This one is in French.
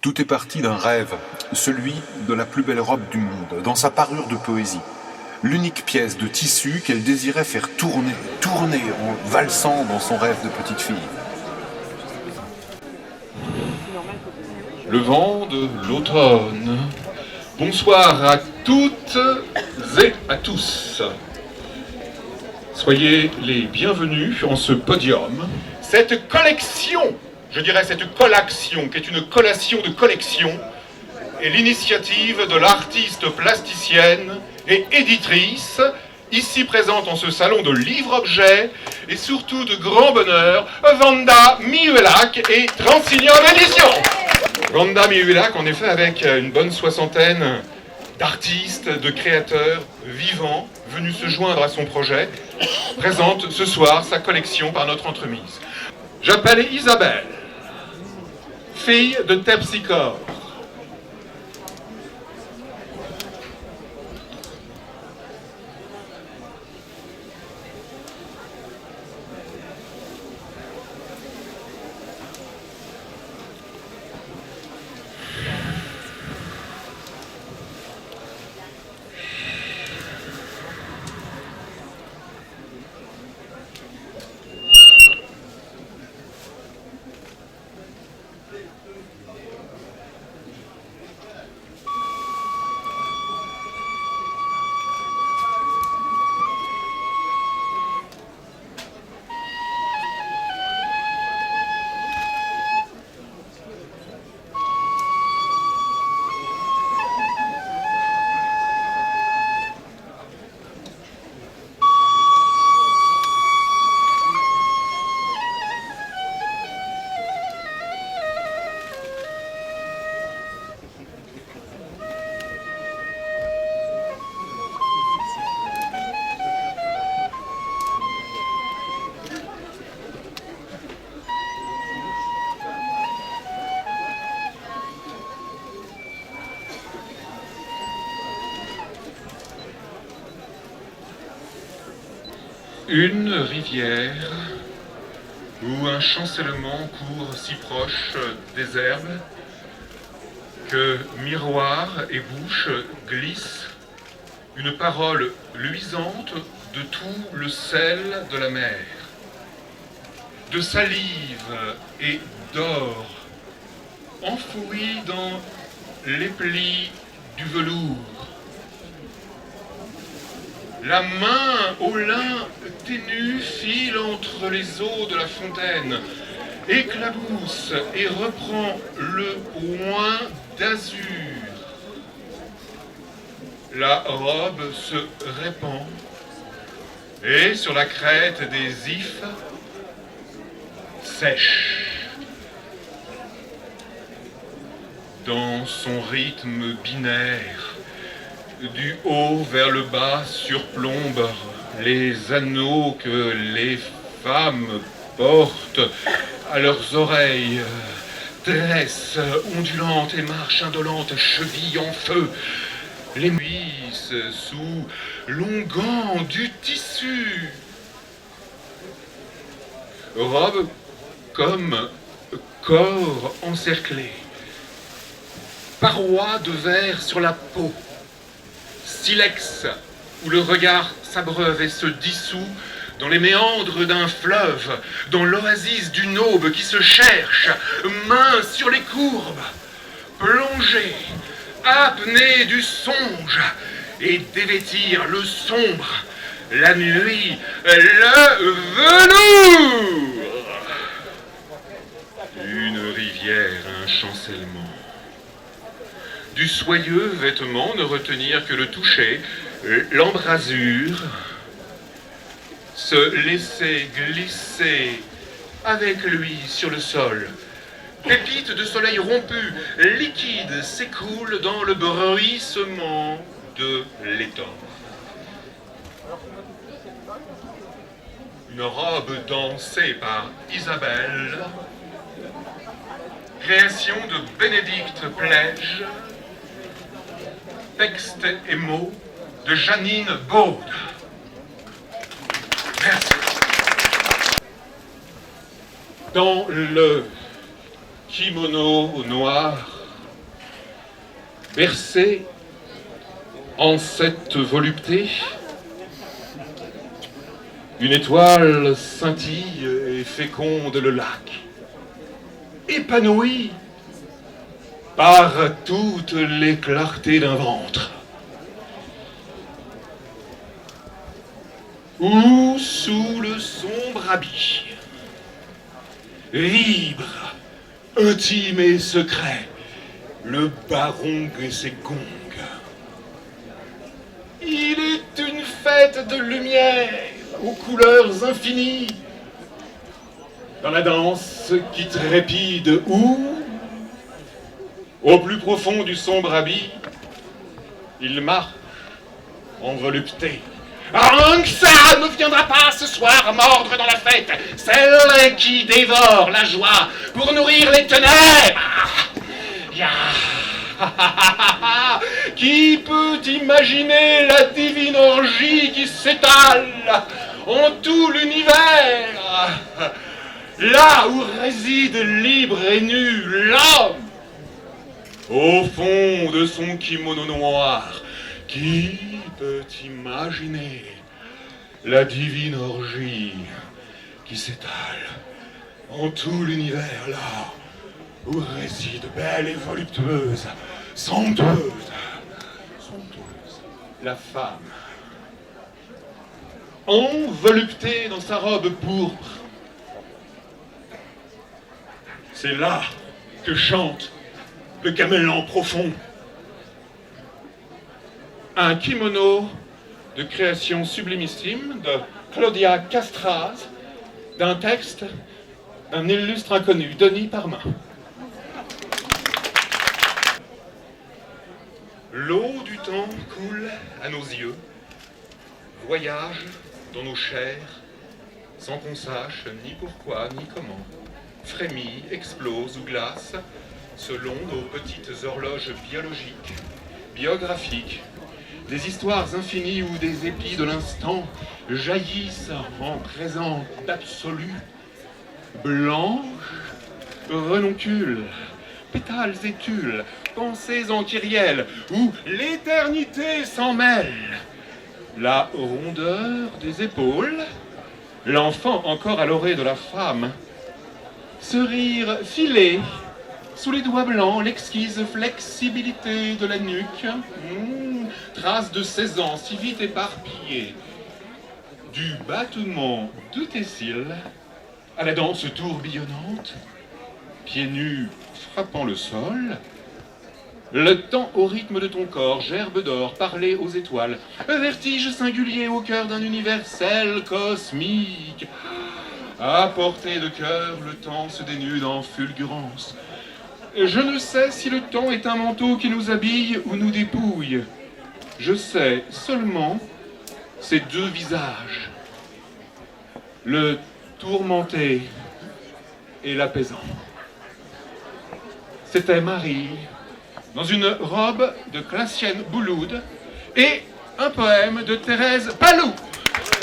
Tout est parti d'un rêve, celui de la plus belle robe du monde, dans sa parure de poésie. L'unique pièce de tissu qu'elle désirait faire tourner en valsant dans son rêve de petite fille. Le vent de l'automne. Bonsoir à toutes et à tous. Soyez les bienvenus en ce podium. Cette collection, je dirais cette collaction, qui est une collation de collection, est l'initiative de l'artiste plasticienne et éditrice, ici présente en ce salon de livres-objets, et surtout de grand bonheur, Wanda Mihuelak et Transignol Éditions. Wanda Mihuelak, en effet, avec une bonne soixantaine d'artistes, de créateurs vivants, venus se joindre à son projet, présente ce soir sa collection par notre entremise. J'appelle Isabelle, fille de Terpsichore. Une rivière où un chancellement court si proche des herbes que miroir et bouche glissent une parole luisante de tout le sel de la mer, de salive et d'or enfoui dans les plis du velours. La main au lin ténu file entre les eaux de la fontaine, éclabousse et reprend le oin d'azur. La robe se répand et sur la crête des ifs sèche. Dans son rythme binaire, du haut vers le bas surplombent les anneaux que les femmes portent à leurs oreilles. Tresse ondulante et marche indolente, cheville en feu, les cuisses sous l'onguent du tissu. Robe comme corps encerclé, parois de verre sur la peau, silex où le regard s'abreuve et se dissout dans les méandres d'un fleuve, dans l'oasis d'une aube qui se cherche, main sur les courbes, plongée, apnée du songe, et dévêtir le sombre, la nuit, le velours. Une rivière, un chancellement. Du soyeux vêtement ne retenir que le toucher, l'embrasure, se laisser glisser avec lui sur le sol. Pépites de soleil rompu, liquide, s'écoulent dans le bruissement de l'étang. Une robe dansée par Isabelle, création de Bénédicte Plège, texte et mots de Janine Baude. Merci. Dans le kimono noir Bercé en cette volupté, une étoile scintille et féconde le lac, épanoui par toutes les clartés d'un ventre. Où, sous le sombre habit, vibre, intime et secret, le baron et ses gongs. Il est une fête de lumière aux couleurs infinies. Dans la danse qui trépide où, au plus profond du sombre habit, il marche en volupté. Rien que ça ne viendra pas ce soir mordre dans la fête, celle qui dévore la joie pour nourrir les ténèbres. Qui peut imaginer la divine orgie qui s'étale en tout l'univers, là où réside libre et nu l'homme, au fond de son kimono noir? Qui peut imaginer la divine orgie qui s'étale en tout l'univers, là où réside belle et voluptueuse, somptueuse, la femme, envoluptée dans sa robe pourpre? C'est là que chante le gamelan profond. Un kimono de création sublimissime de Claudia Castraz, d'un texte d'un illustre inconnu, Denis Parmin. L'eau du temps coule à nos yeux, voyage dans nos chairs, sans qu'on sache ni pourquoi ni comment, frémit, explose ou glace, selon nos petites horloges biologiques, biographiques. Des histoires infinies où des épis de l'instant jaillissent en présent d'absolu. Blanches, renoncules, pétales et tulles, pensées en kyrielle, où l'éternité s'en mêle. La rondeur des épaules, l'enfant encore à l'orée de la femme. Ce rire filé, sous les doigts blancs, l'exquise flexibilité de la nuque, trace de 16 ans si vite éparpillée, du battement de tes cils à la danse tourbillonnante, pieds nus frappant le sol, le temps au rythme de ton corps, gerbe d'or, parler aux étoiles, vertige singulier au cœur d'un universel cosmique. À portée de cœur, le temps se dénude en fulgurance. Je ne sais si le temps est un manteau qui nous habille ou nous dépouille. Je sais seulement ces deux visages, le tourmenté et l'apaisant. C'était Marie, dans une robe de Classienne Bouloud et un poème de Thérèse Palou.